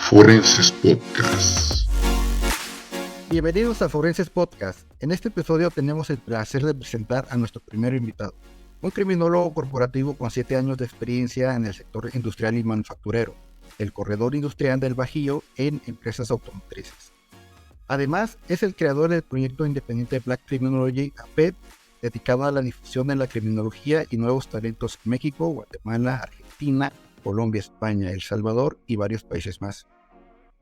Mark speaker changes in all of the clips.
Speaker 1: Forenses Podcast.
Speaker 2: Bienvenidos a Forenses Podcast. En este episodio tenemos el placer de presentar a nuestro primer invitado, un criminólogo corporativo con 7 años de experiencia en el sector industrial y manufacturero, el corredor industrial del Bajío en empresas automotrices. Además, es el creador del proyecto independiente Black Criminology APET, dedicado a la difusión de la criminología y nuevos talentos en México, Guatemala, Argentina, Colombia, España, El Salvador y varios países más.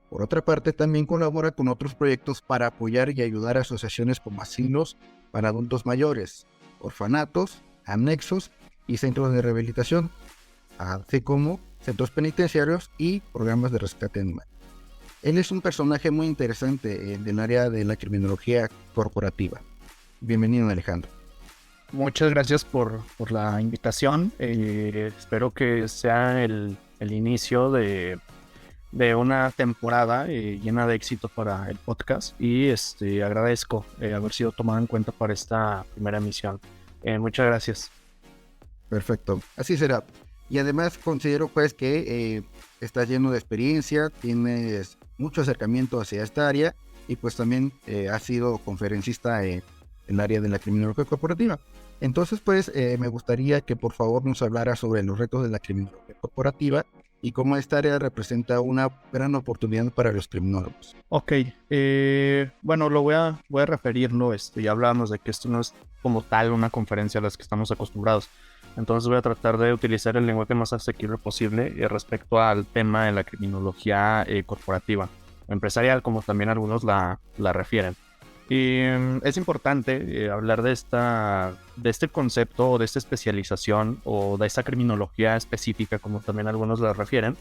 Speaker 2: Por otra parte, también colabora con otros proyectos para apoyar y ayudar a asociaciones como asilos para adultos mayores, orfanatos, anexos y centros de rehabilitación, así como centros penitenciarios y programas de rescate animal. Él es un personaje muy interesante del área de la criminología corporativa. Bienvenido, Alejandro.
Speaker 3: Muchas gracias por la invitación. Espero que sea el inicio de una temporada llena de éxito para el podcast y agradezco haber sido tomado en cuenta para esta primera emisión. Muchas gracias.
Speaker 2: Perfecto, así será. Y además considero pues que estás lleno de experiencia, tienes mucho acercamiento hacia esta área y pues también has sido conferencista en el área de la criminología corporativa. Entonces pues me gustaría que por favor nos hablara sobre los retos de la criminología corporativa y cómo esta área representa una gran oportunidad para los criminólogos.
Speaker 3: Ok, bueno, voy a referirlo, ya hablábamos de que esto no es como tal una conferencia a las que estamos acostumbrados. Entonces voy a tratar de utilizar el lenguaje más asequible posible respecto al tema de la criminología corporativa o empresarial, como también algunos la refieren. Y es importante hablar de este concepto o de esta especialización o de esta criminología específica, como también algunos la refieren,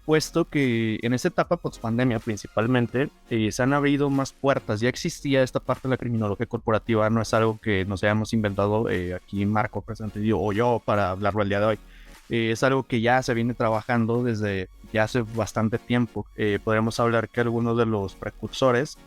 Speaker 3: puesto que en esta etapa post-pandemia principalmente se han abrido más puertas. Ya existía esta parte de la criminología corporativa, no es algo que nos hayamos inventado aquí Marco presente o yo para hablarlo el día de hoy. Es algo que ya se viene trabajando desde ya hace bastante tiempo. Podríamos hablar que algunos de los precursores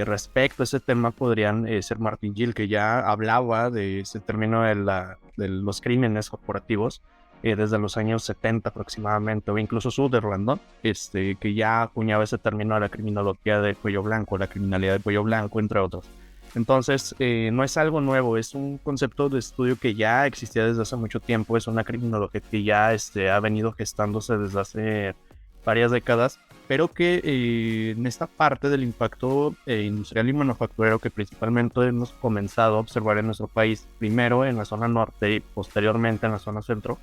Speaker 3: respecto a ese tema podrían ser Martin Gill, que ya hablaba de ese término de los crímenes corporativos desde los años 70 aproximadamente, o incluso Sutherland, ¿no? Que ya acuñaba ese término de la criminología del cuello blanco, la criminalidad del cuello blanco, entre otros. Entonces, no es algo nuevo, es un concepto de estudio que ya existía desde hace mucho tiempo, es una criminología que ya ha venido gestándose desde hace varias décadas, pero que en esta parte del impacto industrial y manufacturero que principalmente hemos comenzado a observar en nuestro país, primero en la zona norte y posteriormente en la zona centro,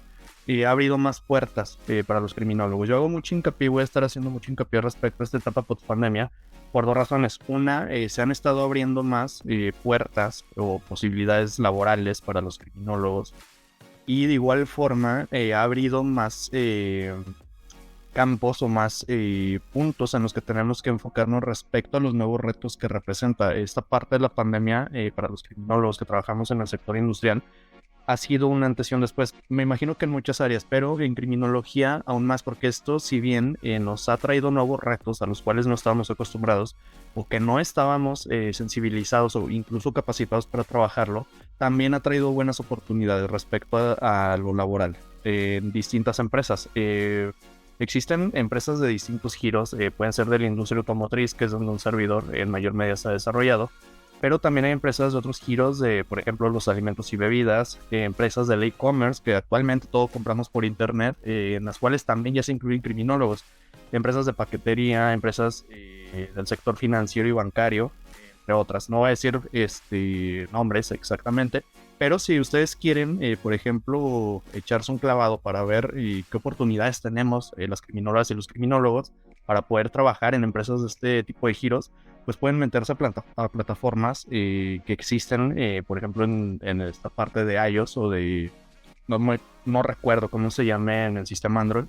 Speaker 3: ha abrido más puertas para los criminólogos. Yo hago mucho hincapié, voy a estar haciendo mucho hincapié respecto a esta etapa post-pandemia por dos razones. Una, se han estado abriendo más puertas o posibilidades laborales para los criminólogos, y de igual forma ha abrido más campos o más puntos en los que tenemos que enfocarnos respecto a los nuevos retos que representa esta parte de la pandemia para los criminólogos que trabajamos en el sector industrial. Ha sido un antes y un después, me imagino que en muchas áreas, pero en criminología aún más, porque esto, si bien nos ha traído nuevos retos a los cuales no estábamos acostumbrados o que no estábamos sensibilizados o incluso capacitados para trabajarlo, también ha traído buenas oportunidades respecto a lo laboral en distintas empresas. Existen empresas de distintos giros, pueden ser de la industria automotriz, que es donde un servidor en mayor medida se ha desarrollado, pero también hay empresas de otros giros, de por ejemplo los alimentos y bebidas, empresas del e-commerce, que actualmente todo compramos por internet, en las cuales también ya se incluyen criminólogos, empresas de paquetería, empresas del sector financiero y bancario, entre otras. No voy a decir nombres exactamente, pero si ustedes quieren, por ejemplo, echarse un clavado para ver qué oportunidades tenemos las criminólogas y los criminólogos para poder trabajar en empresas de este tipo de giros, pues pueden meterse a plataformas que existen, por ejemplo, en esta parte de iOS o de... No recuerdo cómo se llama en el sistema Android,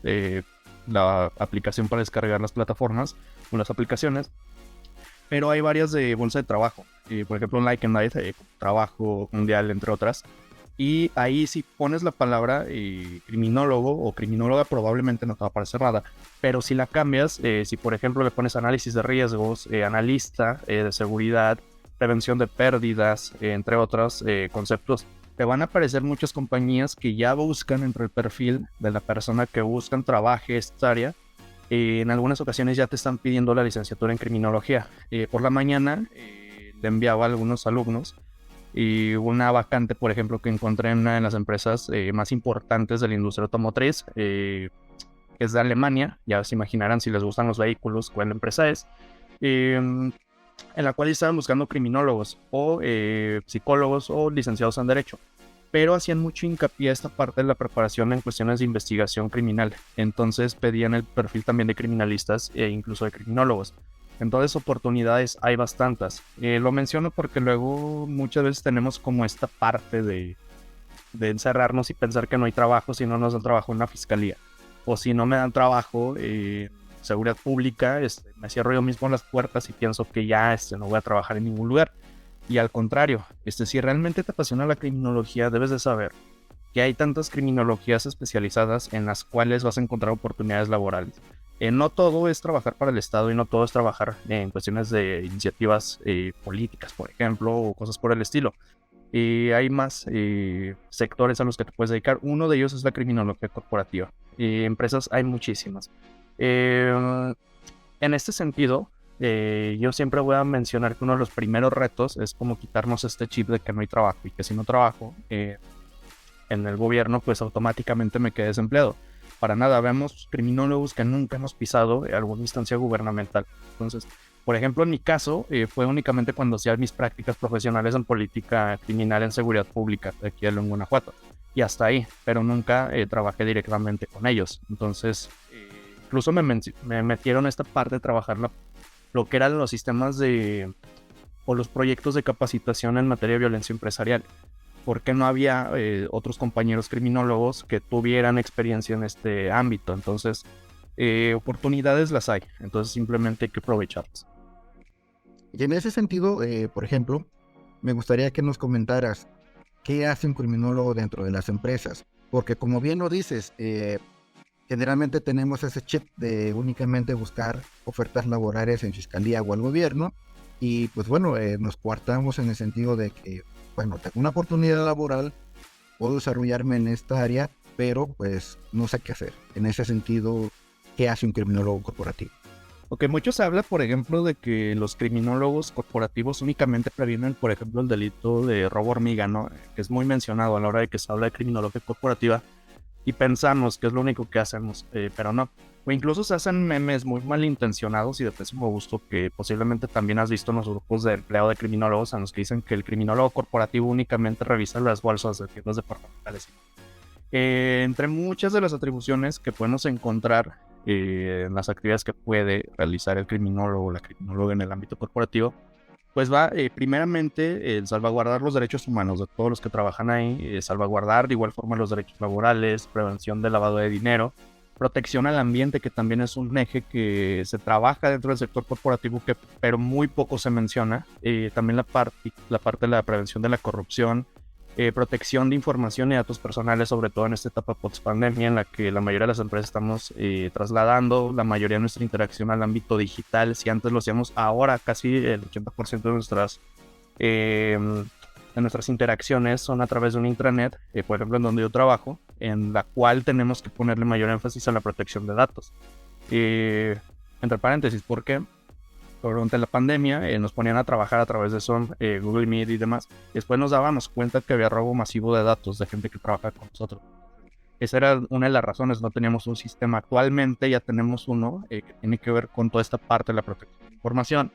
Speaker 3: la aplicación para descargar las plataformas o las aplicaciones. Pero hay varias de bolsa de trabajo, por ejemplo Like and Light, Trabajo Mundial, entre otras. Y ahí si pones la palabra criminólogo o criminóloga, probablemente no te va a aparecer nada. Pero si la cambias, si por ejemplo le pones análisis de riesgos, analista de seguridad, prevención de pérdidas, entre otros conceptos, te van a aparecer muchas compañías que ya buscan entre el perfil de la persona que buscan trabaje esta área En algunas ocasiones ya te están pidiendo la licenciatura en criminología. Por la mañana le enviaba a algunos alumnos y una vacante, por ejemplo, que encontré en una de las empresas más importantes de la industria automotriz, que es de Alemania. Ya se imaginarán, si les gustan los vehículos, cuál empresa es. En la cual estaban buscando criminólogos o psicólogos o licenciados en Derecho, pero hacían mucho hincapié a esta parte de la preparación en cuestiones de investigación criminal. Entonces pedían el perfil también de criminalistas e incluso de criminólogos. Entonces oportunidades hay bastantes. Lo menciono porque luego muchas veces tenemos como esta parte de encerrarnos y pensar que no hay trabajo si no nos dan trabajo en la fiscalía. O si no me dan trabajo seguridad pública, me cierro yo mismo las puertas y pienso que ya no voy a trabajar en ningún lugar. Y al contrario, si realmente te apasiona la criminología, debes de saber que hay tantas criminologías especializadas en las cuales vas a encontrar oportunidades laborales. No todo es trabajar para el Estado y no todo es trabajar en cuestiones de iniciativas políticas, por ejemplo, o cosas por el estilo. Hay más sectores a los que te puedes dedicar. Uno de ellos es la criminología corporativa. Empresas hay muchísimas. En este sentido, yo siempre voy a mencionar que uno de los primeros retos es como quitarnos este chip de que no hay trabajo y que si no trabajo en el gobierno, pues automáticamente me quedé desempleado. Para nada, vemos criminólogos que nunca hemos pisado alguna instancia gubernamental. Entonces, por ejemplo, en mi caso, fue únicamente cuando hacía mis prácticas profesionales en política criminal en seguridad pública de aquí de León, Guanajuato. Y hasta ahí, pero nunca trabajé directamente con ellos. Entonces, incluso me metieron a esta parte de trabajar lo que eran los sistemas o los proyectos de capacitación en materia de violencia empresarial. Porque no había otros compañeros criminólogos que tuvieran experiencia en este ámbito. Entonces, oportunidades las hay. Entonces, simplemente hay que aprovecharlas.
Speaker 2: Y en ese sentido, por ejemplo, me gustaría que nos comentaras qué hace un criminólogo dentro de las empresas. Porque como bien lo dices, generalmente tenemos ese chip de únicamente buscar ofertas laborales en fiscalía o al gobierno. Y pues bueno, nos coartamos en el sentido de que, bueno, tengo una oportunidad laboral, puedo desarrollarme en esta área, pero pues no sé qué hacer. En ese sentido, ¿qué hace un criminólogo corporativo?
Speaker 3: Porque mucho se habla, por ejemplo, de que los criminólogos corporativos únicamente previenen, por ejemplo, el delito de robo hormiga, ¿no? Que es muy mencionado a la hora de que se habla de criminología corporativa y pensamos que es lo único que hacemos, pero no. O incluso se hacen memes muy malintencionados y de pésimo gusto que posiblemente también has visto en los grupos de empleo de criminólogos en los que dicen que el criminólogo corporativo únicamente revisa las bolsas de tiendas departamentales. Entre muchas de las atribuciones que podemos encontrar en las actividades que puede realizar el criminólogo o la criminóloga en el ámbito corporativo, pues va primeramente el salvaguardar los derechos humanos de todos los que trabajan ahí, salvaguardar de igual forma los derechos laborales, prevención del lavado de dinero, protección al ambiente, que también es un eje que se trabaja dentro del sector corporativo, pero muy poco se menciona. También la parte de la prevención de la corrupción, protección de información y datos personales, sobre todo en esta etapa post-pandemia en la que la mayoría de las empresas estamos trasladando la mayoría de nuestra interacción al ámbito digital. Si antes lo hacíamos, ahora casi el 80% de nuestras interacciones son a través de un intranet, por ejemplo en donde yo trabajo, en la cual tenemos que ponerle mayor énfasis a la protección de datos. Entre paréntesis, ¿por qué? Durante la pandemia nos ponían a trabajar a través de Zoom, Google Meet y demás. Después nos dábamos cuenta que había robo masivo de datos de gente que trabaja con nosotros. Esa era una de las razones, no teníamos un sistema. Actualmente ya tenemos uno que tiene que ver con toda esta parte de la protección de información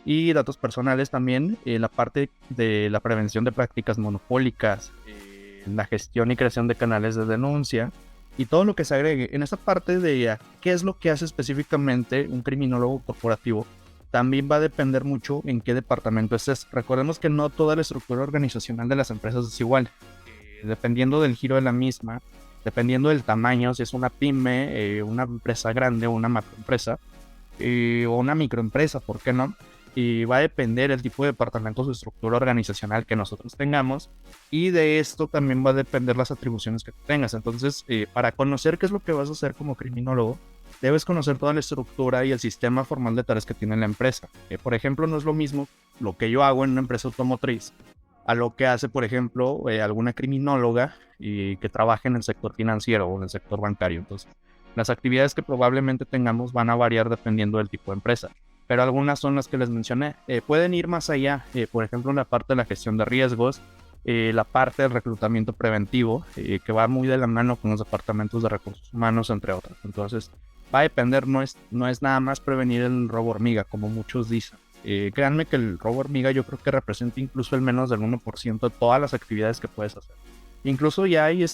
Speaker 3: y datos personales también, la parte de la prevención de prácticas monopólicas, la gestión y creación de canales de denuncia y todo lo que se agregue. En esta parte de qué es lo que hace específicamente un criminólogo corporativo, también va a depender mucho en qué departamento estés. Recordemos que no toda la estructura organizacional de las empresas es igual. Dependiendo del giro de la misma, dependiendo del tamaño, si es una pyme, una empresa grande o una macroempresa, o una microempresa, ¿por qué no? Y va a depender el tipo de departamento, su estructura organizacional que nosotros tengamos, y de esto también va a depender las atribuciones que tengas. Entonces, para conocer qué es lo que vas a hacer como criminólogo, debes conocer toda la estructura y el sistema formal de tareas que tiene la empresa. Por ejemplo, no es lo mismo lo que yo hago en una empresa automotriz a lo que hace, por ejemplo, alguna criminóloga que trabaja en el sector financiero o en el sector bancario. Entonces, Las actividades que probablemente tengamos van a variar dependiendo del tipo de empresa, pero algunas son las que les mencioné. Pueden ir más allá, por ejemplo, en la parte de la gestión de riesgos, la parte del reclutamiento preventivo, que va muy de la mano con los departamentos de recursos humanos, entre otras. Entonces, va a depender, no es nada más prevenir el robo hormiga, como muchos dicen. Créanme que el robo hormiga yo creo que representa incluso el menos del 1% de todas las actividades que puedes hacer. Incluso ya hay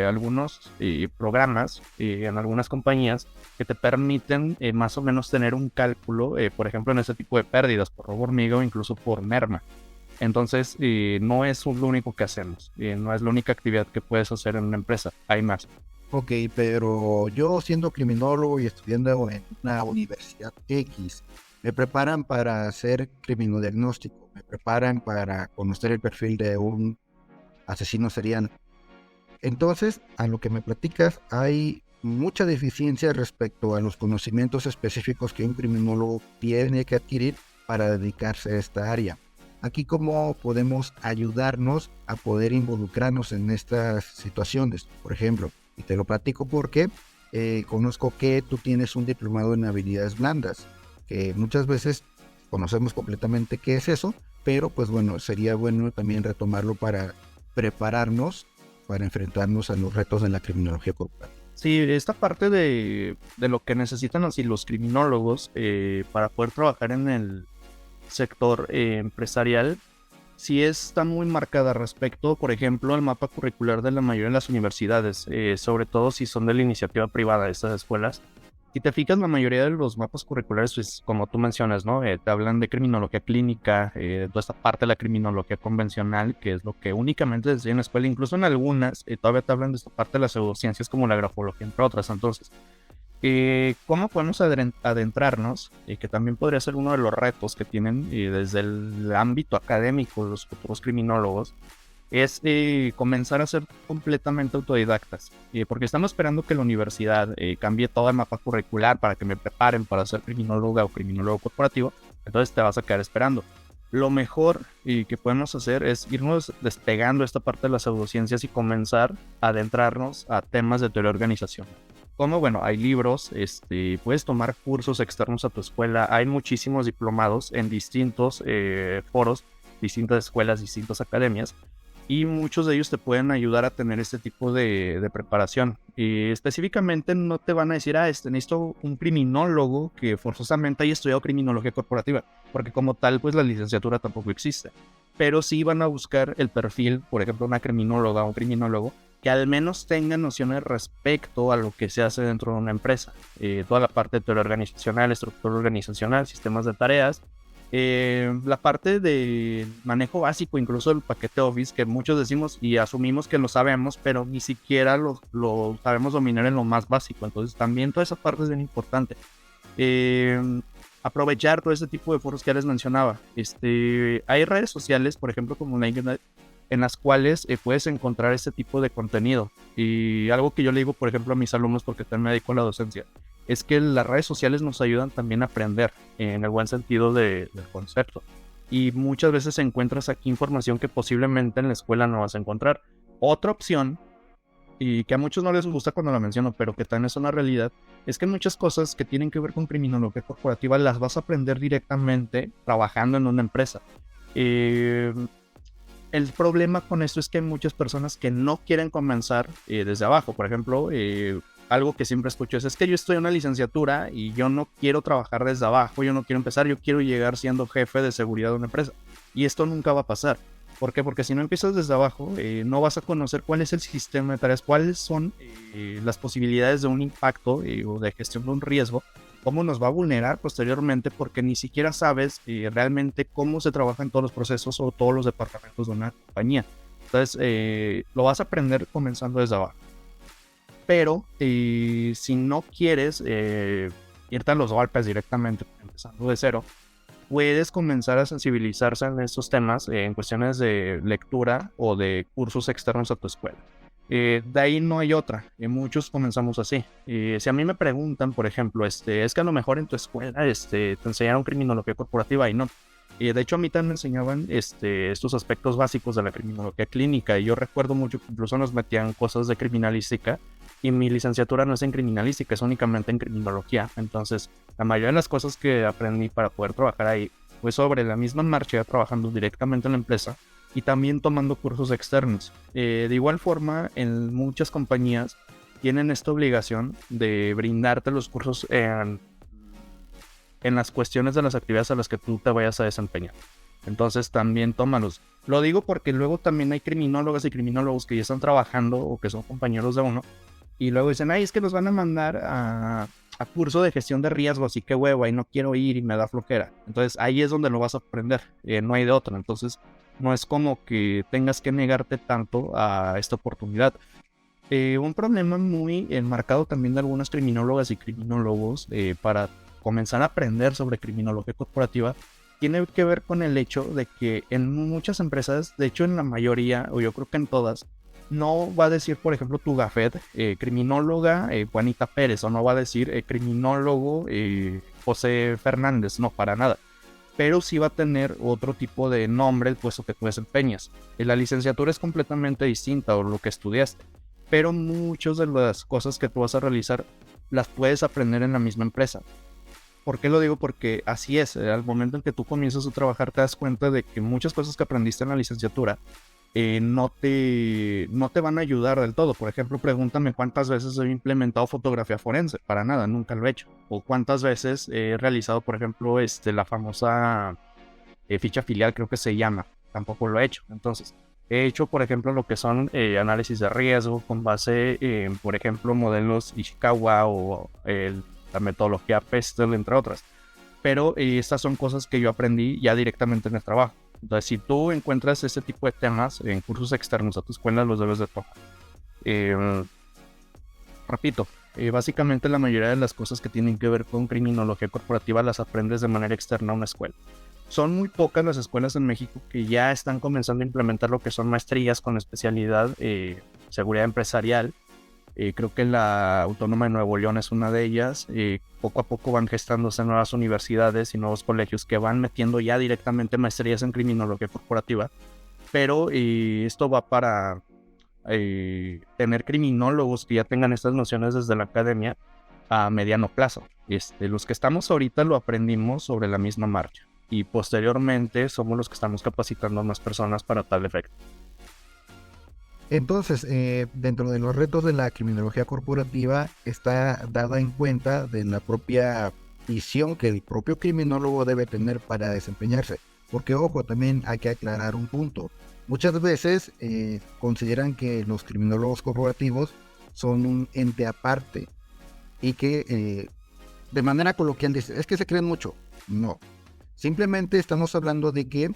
Speaker 3: algunos programas en algunas compañías que te permiten más o menos tener un cálculo, por ejemplo, en ese tipo de pérdidas por robo hormiga o incluso por merma. Entonces, no es lo único que hacemos, no es la única actividad que puedes hacer en una empresa, hay más.
Speaker 2: Ok, pero yo siendo criminólogo y estudiando en una universidad X, me preparan para hacer criminodiagnóstico, me preparan para conocer el perfil de un asesino serial. Entonces, a lo que me platicas, hay mucha deficiencia respecto a los conocimientos específicos que un criminólogo tiene que adquirir para dedicarse a esta área. Aquí, ¿cómo podemos ayudarnos a poder involucrarnos en estas situaciones? Por ejemplo, y te lo platico porque conozco que tú tienes un diplomado en habilidades blandas, que muchas veces conocemos completamente qué es eso, pero pues bueno, sería bueno también retomarlo para prepararnos para enfrentarnos a los retos de la criminología corporativa.
Speaker 3: Sí, esta parte de lo que necesitan así los criminólogos para poder trabajar en el sector empresarial, sí está muy marcada respecto, por ejemplo, al mapa curricular de la mayoría de las universidades, sobre todo si son de la iniciativa privada de estas escuelas. Si te fijas, la mayoría de los mapas curriculares, pues, como tú mencionas, ¿no? Te hablan de criminología clínica, toda esta parte de la criminología convencional, que es lo que únicamente se enseña en la escuela. Incluso en algunas todavía te hablan de esta parte de las pseudociencias como la grafología, entre otras. Entonces, ¿cómo podemos adentrarnos? Que también podría ser uno de los retos que tienen desde el ámbito académico los futuros criminólogos, es comenzar a ser completamente autodidactas, porque estamos esperando que la universidad cambie todo el mapa curricular para que me preparen para ser criminóloga o criminólogo corporativo. Entonces te vas a quedar esperando. Lo mejor que podemos hacer es irnos despegando esta parte de las pseudociencias y comenzar a adentrarnos a temas de teoría organizacional. Como, bueno, hay libros, puedes tomar cursos externos a tu escuela, hay muchísimos diplomados en distintos foros, distintas escuelas, distintas academias, y muchos de ellos te pueden ayudar a tener este tipo de preparación. Y específicamente no te van a decir, necesito un criminólogo que forzosamente haya estudiado criminología corporativa, porque como tal, pues la licenciatura tampoco existe. Pero sí van a buscar el perfil, por ejemplo, una criminóloga o un criminólogo, que al menos tenga nociones respecto a lo que se hace dentro de una empresa. Toda la parte de teoría organizacional, estructura organizacional, sistemas de tareas, la parte de manejo básico, incluso el paquete Office, que muchos decimos y asumimos que lo sabemos, pero ni siquiera lo sabemos dominar en lo más básico. Entonces también toda esa parte es bien importante. Aprovechar todo ese tipo de foros que ya les mencionaba. Hay redes sociales, por ejemplo, como LinkedIn, en las cuales puedes encontrar este tipo de contenido. Y algo que yo le digo, por ejemplo, a mis alumnos, porque también me dedico a la docencia, es que las redes sociales nos ayudan también a aprender, en el buen sentido del concepto. Y muchas veces encuentras aquí información que posiblemente en la escuela no vas a encontrar. Otra opción, y que a muchos no les gusta cuando la menciono, pero que también es una realidad, es que muchas cosas que tienen que ver con criminología corporativa las vas a aprender directamente trabajando en una empresa. El problema con esto es que hay muchas personas que no quieren comenzar desde abajo. Por ejemplo, algo que siempre escucho es que yo estoy en una licenciatura y yo no quiero trabajar desde abajo, yo no quiero empezar, yo quiero llegar siendo jefe de seguridad de una empresa. Y esto nunca va a pasar. ¿Por qué? Porque si no empiezas desde abajo, no vas a conocer cuál es el sistema de tareas, cuáles son las posibilidades de un impacto o de gestión de un riesgo, cómo nos va a vulnerar posteriormente, porque ni siquiera sabes realmente cómo se trabaja en todos los procesos o todos los departamentos de una compañía. Entonces, lo vas a aprender comenzando desde abajo. Pero si no quieres irte a los golpes directamente, empezando de cero, puedes comenzar a sensibilizarse en estos temas en cuestiones de lectura o de cursos externos a tu escuela. De ahí no hay otra, muchos comenzamos así. Si a mí me preguntan, por ejemplo, es que a lo mejor en tu escuela te enseñaron criminología corporativa y no. De hecho, a mí también me enseñaban estos aspectos básicos de la criminología clínica, y yo recuerdo mucho que incluso nos metían cosas de criminalística y mi licenciatura no es en criminalística, es únicamente en criminología. Entonces, la mayoría de las cosas que aprendí para poder trabajar ahí fue sobre la misma marcha, trabajando directamente en la empresa y también tomando cursos externos. De igual forma, en muchas compañías tienen esta obligación de brindarte los cursos en las cuestiones de las actividades a las que tú te vayas a desempeñar. Entonces también tómalos. Lo digo porque luego también hay criminólogas y criminólogos que ya están trabajando o que son compañeros de uno y luego dicen, ay, es que nos van a mandar a curso de gestión de riesgos y qué huevo, ahí no quiero ir y me da flojera. Entonces ahí es donde lo vas a aprender, no hay de otra. Entonces no es como que tengas que negarte tanto a esta oportunidad. Un problema muy enmarcado también de algunas criminólogas y criminólogos para comenzar a aprender sobre criminología corporativa tiene que ver con el hecho de que en muchas empresas, de hecho en la mayoría, o yo creo que en todas, no va a decir, por ejemplo, tu gafet, criminóloga Juanita Pérez, o no va a decir criminólogo José Fernández, no, para nada. Pero sí va a tener otro tipo de nombre el puesto que tú desempeñas. La licenciatura es completamente distinta o lo que estudiaste, pero muchas de las cosas que tú vas a realizar las puedes aprender en la misma empresa. ¿Por qué lo digo? Porque así es, al momento en que tú comienzas a trabajar te das cuenta de que muchas cosas que aprendiste en la licenciatura no te van a ayudar del todo. Por ejemplo, pregúntame cuántas veces he implementado fotografía forense. Para nada, nunca lo he hecho. O cuántas veces he realizado, por ejemplo, la famosa ficha filial, creo que se llama. Tampoco lo he hecho. Entonces, he hecho, por ejemplo, lo que son análisis de riesgo con base en, por ejemplo, modelos Ishikawa o la metodología PESTEL, entre otras. Pero estas son cosas que yo aprendí ya directamente en el trabajo. Entonces, si tú encuentras este tipo de temas en cursos externos a tu escuela, los debes de tomar. Repito, básicamente la mayoría de las cosas que tienen que ver con criminología corporativa las aprendes de manera externa a una escuela. Son muy pocas las escuelas en México que ya están comenzando a implementar lo que son maestrías con especialidad seguridad empresarial. Creo que la Autónoma de Nuevo León es una de ellas. Poco a poco van gestándose nuevas universidades y nuevos colegios que van metiendo ya directamente maestrías en criminología corporativa. Pero esto va para tener criminólogos que ya tengan estas nociones desde la academia a mediano plazo. Los que estamos ahorita lo aprendimos sobre la misma marcha y posteriormente somos los que estamos capacitando a más personas para tal efecto.
Speaker 2: Entonces, dentro de los retos de la criminología corporativa está dada en cuenta de la propia visión que el propio criminólogo debe tener para desempeñarse. Porque, ojo, también hay que aclarar un punto. Muchas veces consideran que los criminólogos corporativos son un ente aparte y que de manera coloquial dicen, es que se creen mucho. No, simplemente estamos hablando de que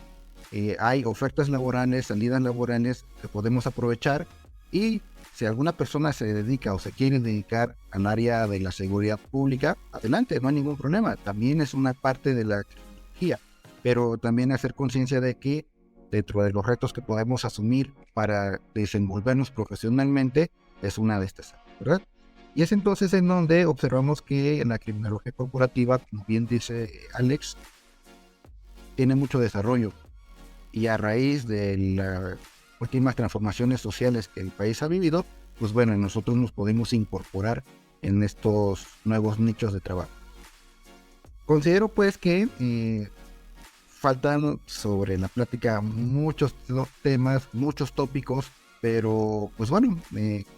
Speaker 2: hay ofertas laborales, salidas laborales que podemos aprovechar y si alguna persona se dedica o se quiere dedicar al área de la seguridad pública, adelante, no hay ningún problema. También es una parte de la criminología, pero también hacer conciencia de que dentro de los retos que podemos asumir para desenvolvernos profesionalmente es una de estas, ¿verdad? Y es entonces en donde observamos que en la criminología corporativa, como bien dice Alex, tiene mucho desarrollo. Y a raíz de las últimas transformaciones sociales que el país ha vivido, pues bueno, nosotros nos podemos incorporar en estos nuevos nichos de trabajo. Considero pues que faltan sobre la plática muchos temas, muchos tópicos, pero pues bueno,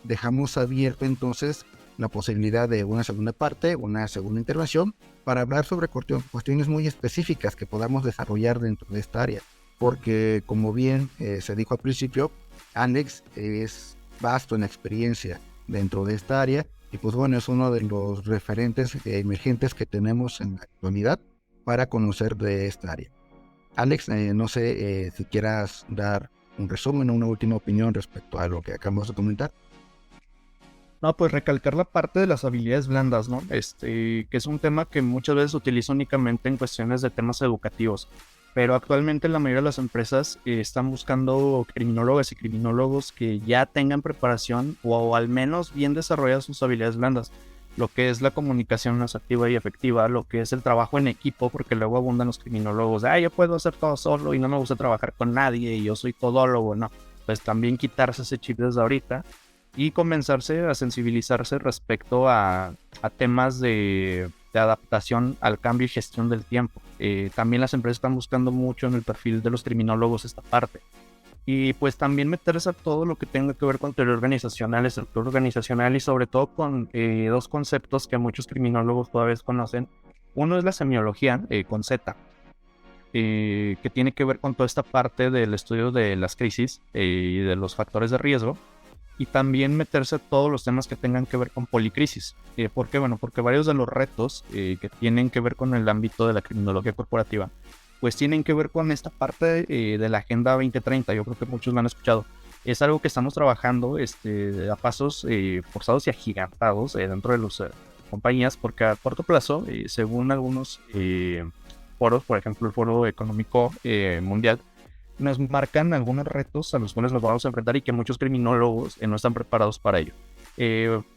Speaker 2: dejamos abierto entonces la posibilidad de una segunda parte, una segunda intervención, para hablar sobre cuestiones muy específicas que podamos desarrollar dentro de esta área. Porque como bien se dijo al principio, Alex es vasto en experiencia dentro de esta área y pues bueno, es uno de los referentes emergentes que tenemos en la actualidad para conocer de esta área. Alex, no sé si quieras dar un resumen o una última opinión respecto a lo que acabamos de comentar.
Speaker 3: No, pues recalcar la parte de las habilidades blandas, ¿no? Que es un tema que muchas veces se utiliza únicamente en cuestiones de temas educativos. Pero actualmente la mayoría de las empresas están buscando criminólogas y criminólogos que ya tengan preparación o al menos bien desarrolladas sus habilidades blandas. Lo que es la comunicación asertiva y efectiva, lo que es el trabajo en equipo, porque luego abundan los criminólogos. Yo puedo hacer todo solo y no me gusta trabajar con nadie y yo soy todólogo, ¿no? Pues también quitarse ese chip desde ahorita y comenzarse a sensibilizarse respecto a temas de adaptación al cambio y gestión del tiempo. También las empresas están buscando mucho en el perfil de los criminólogos esta parte. Y pues también meterse a todo lo que tenga que ver con teoría organizacional, estructura organizacional y sobre todo con dos conceptos que muchos criminólogos todavía desconocen. Uno es la semiología, con Z, que tiene que ver con toda esta parte del estudio de las crisis y de los factores de riesgo. Y también meterse a todos los temas que tengan que ver con policrisis. ¿Por qué? Bueno, porque varios de los retos que tienen que ver con el ámbito de la criminología corporativa, pues tienen que ver con esta parte de la Agenda 2030. Yo creo que muchos lo han escuchado. Es algo que estamos trabajando a pasos forzados y agigantados dentro de las compañías, porque a corto plazo, según algunos foros, por ejemplo el Foro Económico Mundial, nos marcan algunos retos a los cuales nos vamos a enfrentar y que muchos criminólogos no están preparados para ello.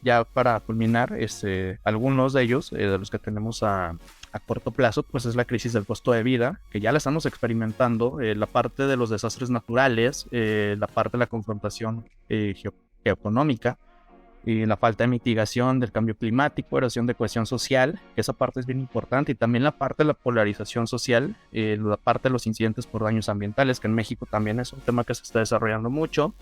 Speaker 3: Ya para culminar, algunos de ellos, de los que tenemos a corto plazo, pues es la crisis del costo de vida, que ya la estamos experimentando, la parte de los desastres naturales, la parte de la confrontación geoeconómica, y la falta de mitigación del cambio climático, erosión de cohesión social, que esa parte es bien importante, y también la parte de la polarización social, la parte de los incidentes por daños ambientales, que en México también es un tema que se está desarrollando mucho,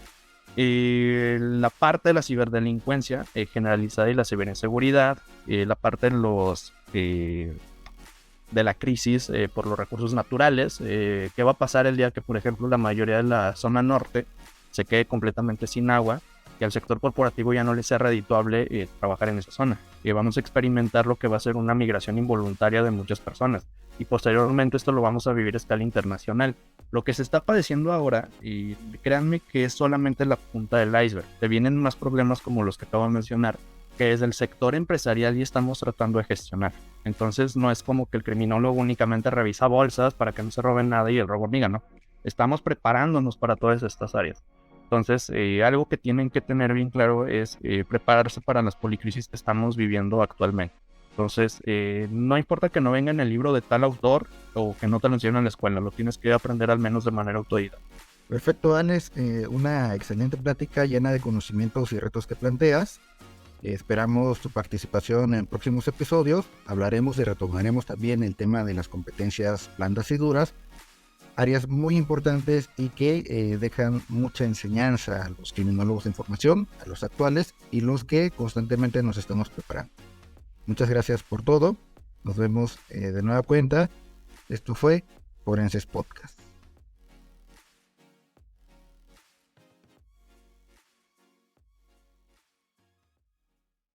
Speaker 3: la parte de la ciberdelincuencia generalizada y la ciberseguridad, la parte de los de la crisis por los recursos naturales, qué va a pasar el día que, por ejemplo, la mayoría de la zona norte se quede completamente sin agua, que al sector corporativo ya no le sea redituable trabajar en esa zona. Y vamos a experimentar lo que va a ser una migración involuntaria de muchas personas. Y posteriormente esto lo vamos a vivir a escala internacional. Lo que se está padeciendo ahora, y créanme que es solamente la punta del iceberg. Te vienen más problemas como los que acabo de mencionar, que desde el sector empresarial ya estamos tratando de gestionar. Entonces no es como que el criminólogo únicamente revisa bolsas para que no se roben nada y el robo hormiga, no. Estamos preparándonos para todas estas áreas. Entonces, algo que tienen que tener bien claro es prepararse para las policrisis que estamos viviendo actualmente. Entonces, no importa que no venga en el libro de tal autor o que no te lo enseñen en la escuela, lo tienes que aprender al menos de manera autodidacta.
Speaker 2: Perfecto, Anes, una excelente plática llena de conocimientos y retos que planteas. Esperamos tu participación en próximos episodios. Hablaremos y retomaremos también el tema de las competencias blandas y duras, áreas muy importantes y que dejan mucha enseñanza a los criminólogos de información, a los actuales y los que constantemente nos estamos preparando. Muchas gracias por todo. Nos vemos de nueva cuenta. Esto fue Forenses Podcast.